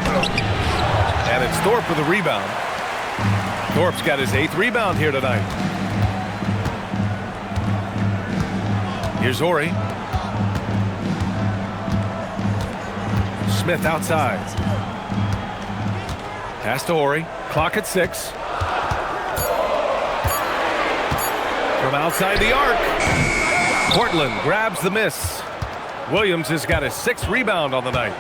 And it's Thorpe with a rebound. Thorpe's got his 8th rebound here tonight. Here's Ori. Smith outside. Pass to Ori. Clock at 6. From outside the arc. Portland grabs the miss. Williams has got his 6th rebound on the night.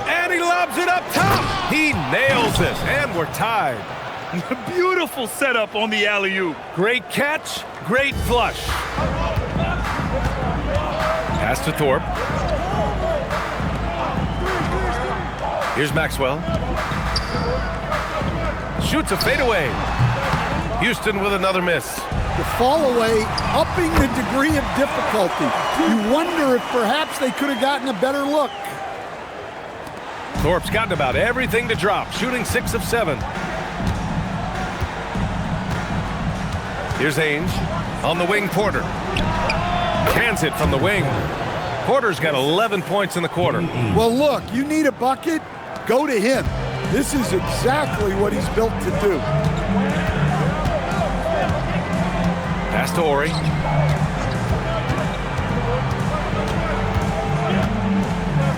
And he lobs it up top. He nails it. And we're tied. Beautiful setup on the alley-oop. Great catch. Great flush. Pass to Thorpe. Here's Maxwell. Shoots a fadeaway. Houston with another miss. The fall away, upping the degree of difficulty. You wonder if perhaps they could have gotten a better look. Thorpe's gotten about everything to drop, shooting 6 of 7. Here's Ainge. On the wing, Porter. Cans it from the wing. Porter's got 11 points in the quarter. Well, look, you need a bucket, go to him. This is exactly what he's built to do. Pass to Ori.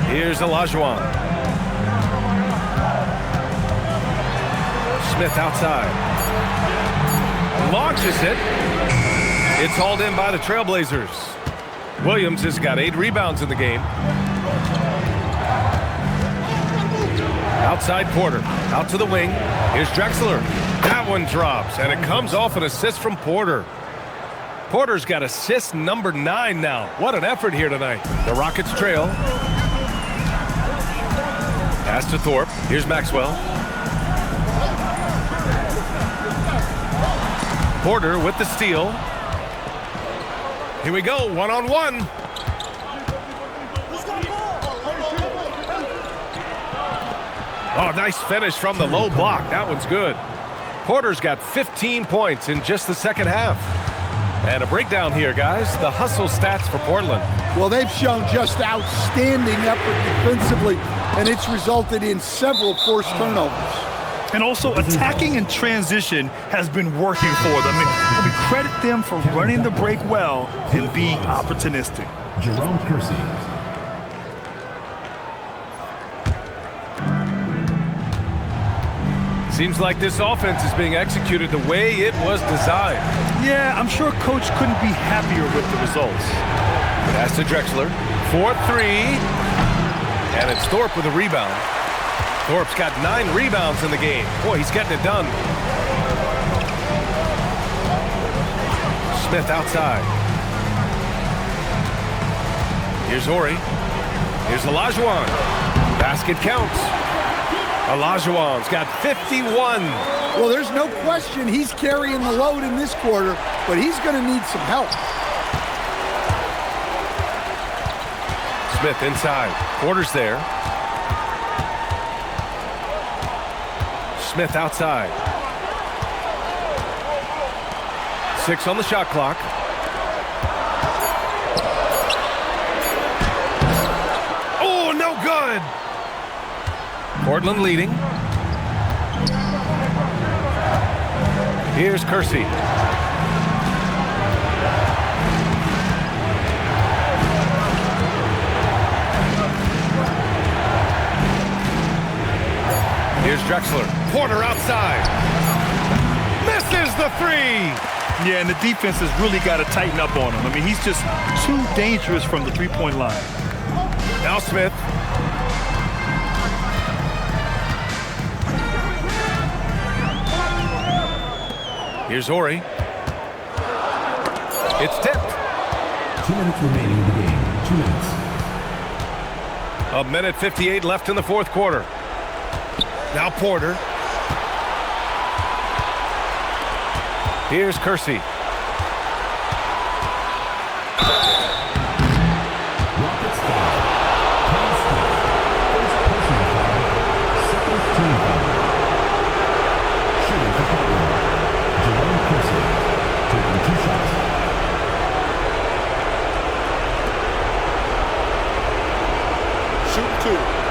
Here's Olajuwon. Smith outside. Launches it. It's hauled in by the Trailblazers. Williams has got 8 rebounds in the game. Outside Porter. Out to the wing. Here's Drexler. That one drops, and it comes off an assist from Porter. Porter's got assist number 9 now. What an effort here tonight. The Rockets trail. Pass to Thorpe. Here's Maxwell. Porter with the steal. Here we go, one-on-one. Oh, nice finish from the low block. That one's good. Porter's got 15 points in just the second half. And a breakdown here, guys. The hustle stats for Portland. Well, they've shown just outstanding effort defensively, and it's resulted in several forced turnovers. And also, attacking in transition has been working for them. I mean, we credit them for running the break well and being opportunistic. Jerome Kersey. Seems like this offense is being executed the way it was designed. Yeah, I'm sure Coach couldn't be happier with the results. Pass to Drexler. 4-3. And it's Thorpe with a rebound. Thorpe's got 9 rebounds in the game. Boy, he's getting it done. Smith outside. Here's Horry. Here's Olajuwon. Basket counts. Olajuwon's got 51. Well, there's no question he's carrying the load in this quarter, but he's going to need some help. Smith inside. Porter's there. Smith outside. 6 on the shot clock. Oh, no good. Portland leading. Here's Kersey. Here's Drexler. Porter outside. Misses the 3. Yeah, and the defense has really got to tighten up on him. I mean, he's just too dangerous from the three-point line. Now Smith. Here's Horry. It's tipped. 2 minutes remaining in the game. 2 minutes. A minute 58 left in the fourth quarter. Now Porter. Here's Kersey. Rockets foul. First personal foul. Second team foul. Shooting for Portland. Jerome Kersey taking 2 shots. Shoot 2.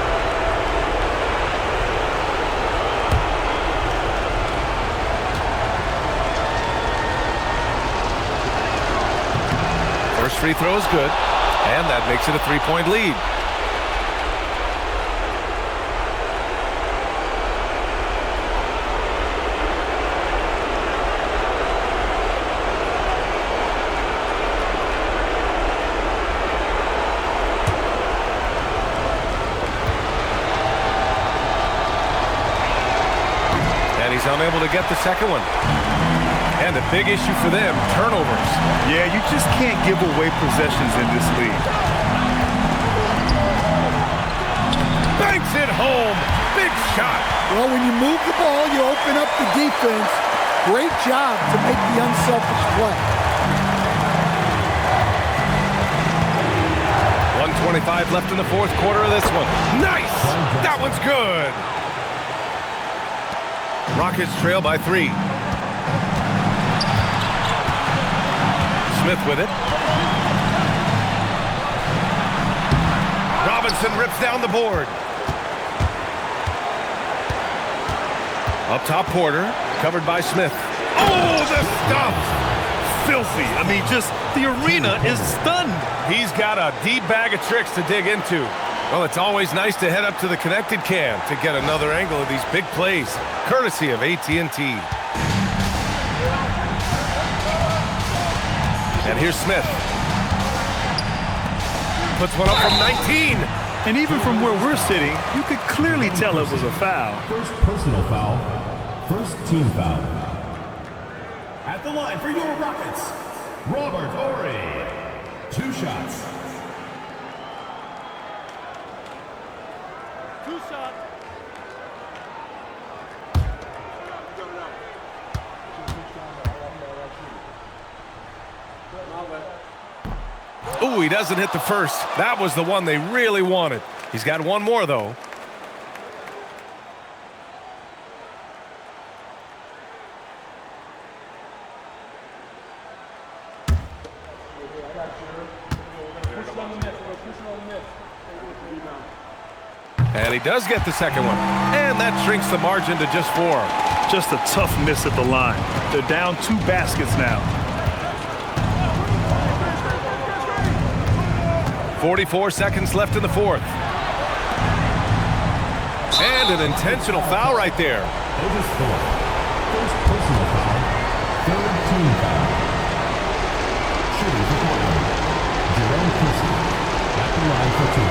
First free throw is good, and that makes it a 3-point lead. And he's unable to get the second one. And a big issue for them, turnovers. Yeah, you just can't give away possessions in this league. Banks it home. Big shot. Well, when you move the ball, you open up the defense. Great job to make the unselfish play. 1:25 left in the fourth quarter of this one. Nice! That one's good. Rockets trail by 3. Smith with it. Robinson rips down the board. Up top, Porter, covered by Smith. Oh, the stuff! Filthy. I mean, just the arena is stunned. He's got a deep bag of tricks to dig into. Well, it's always nice to head up to the connected cam to get another angle of these big plays, courtesy of AT&T. And here's Smith. Puts one up from 19. And even from where we're sitting, you could clearly tell it was a foul. First personal foul. First team foul. At the line for your Rockets, Robert Horry. 2 shots. 2 shots. Ooh, he doesn't hit the first. That was the one they really wanted. He's got one more, though. And he does get the second one. And that shrinks the margin to just 4. Just a tough miss at the line. They're down 2 baskets now. 44 seconds left in the fourth. And an intentional foul right there. Otis Thorpe. First personal foul. Third team foul. Shooting for Portland, Jerome Christie. At the line for 2.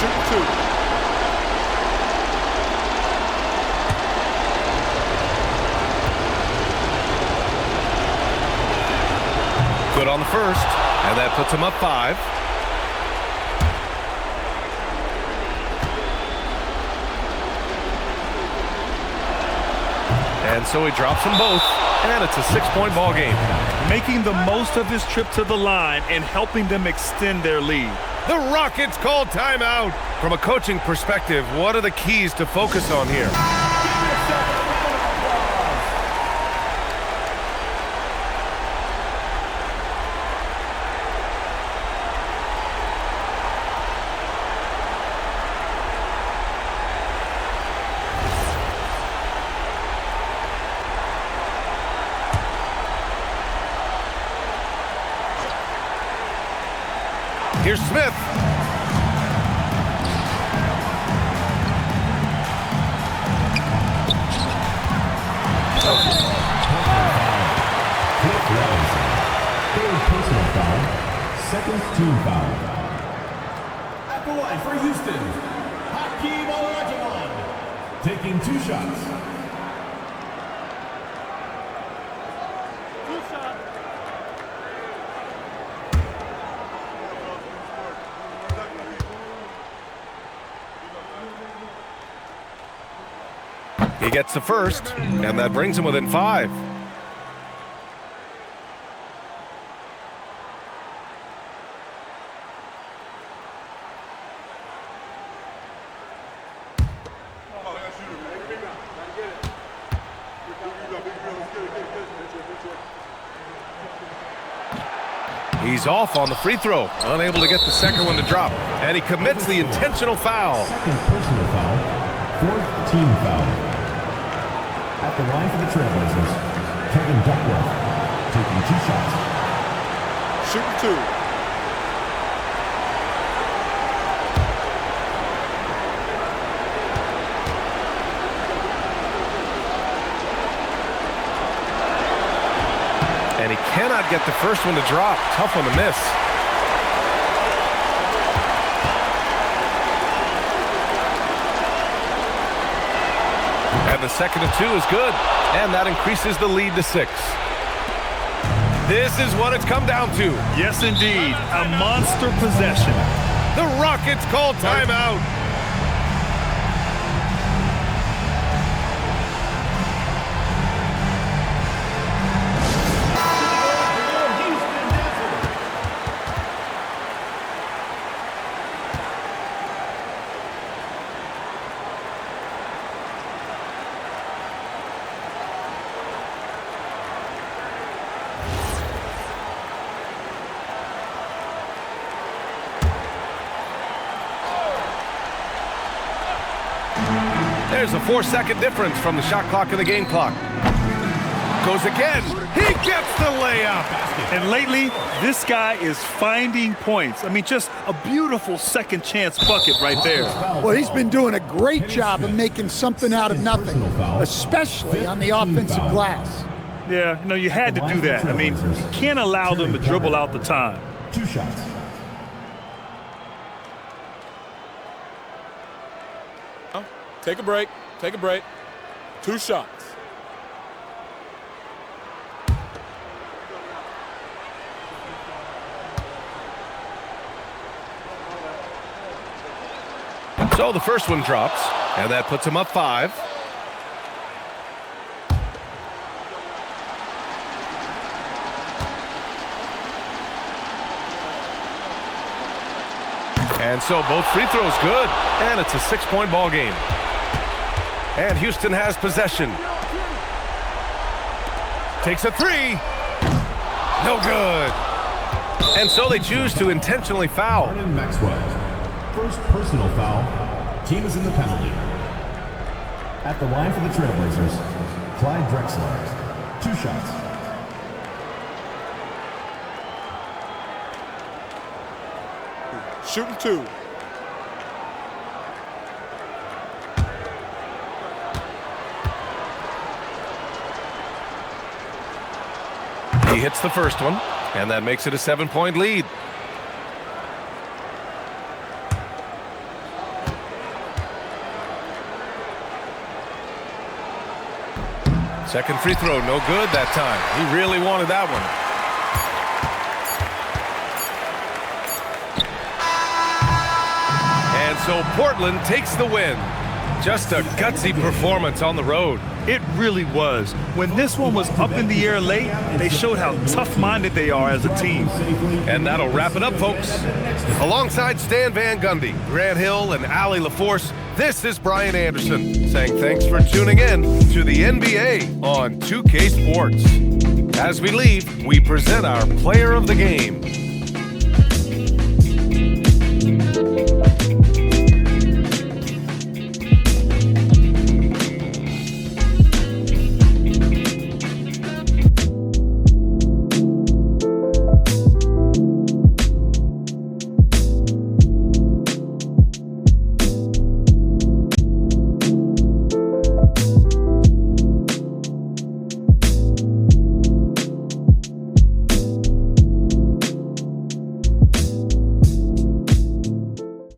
Shoot 2. Good on the first, and that puts him up 5. And so he drops them both, and it's a 6-point ball game. Making the most of his trip to the line and helping them extend their lead. The Rockets called timeout. From a coaching perspective, what are the keys to focus on here? Here's Smith. Third personal foul. Second team foul. At the line for Houston, Hakeem Olajuwon. Taking 2 shots. 2 shots. He gets the first, and that brings him within 5. He's off on the free throw, unable to get the second one to drop, and he commits the intentional foul. Second personal foul. Fourth team foul. At the line for the Trailblazers, Kevin Duckworth, taking 2 shots. Shoot 2. And he cannot get the first one to drop. Tough one to miss. And the second of 2 is good. And that increases the lead to 6. This is what it's come down to. Yes, indeed. A monster possession. The Rockets call timeout. There's a 4-second difference from the shot clock and the game clock. Goes again. He gets the layup. And lately, this guy is finding points. I mean, just a beautiful second chance bucket right there. Well, he's been doing a great job of making something out of nothing, especially on the offensive glass. Yeah, you had to do that. I mean, you can't allow them to dribble out the time. 2 shots. Take a break. Take a break. 2 shots. So the first one drops, and that puts him up 5. And so both free throws good, and it's a 6-point ball game. And Houston has possession. Takes a 3. No good. And so they choose to intentionally foul. Vernon Maxwell. First personal foul. Team is in the penalty. At the line for the Trailblazers, Clyde Drexler. 2 shots. Shooting 2. He hits the first one, and that makes it a 7-point lead. Second free throw, no good that time. He really wanted that one. And so Portland takes the win. Just a gutsy performance on the road. It really was. When this one was up in the air late, they showed how tough-minded they are as a team. And that'll wrap it up, folks. Alongside Stan Van Gundy, Grant Hill, and Allie LaForce, this is Brian Anderson saying thanks for tuning in to the NBA on 2K Sports. As we leave, we present our player of the game.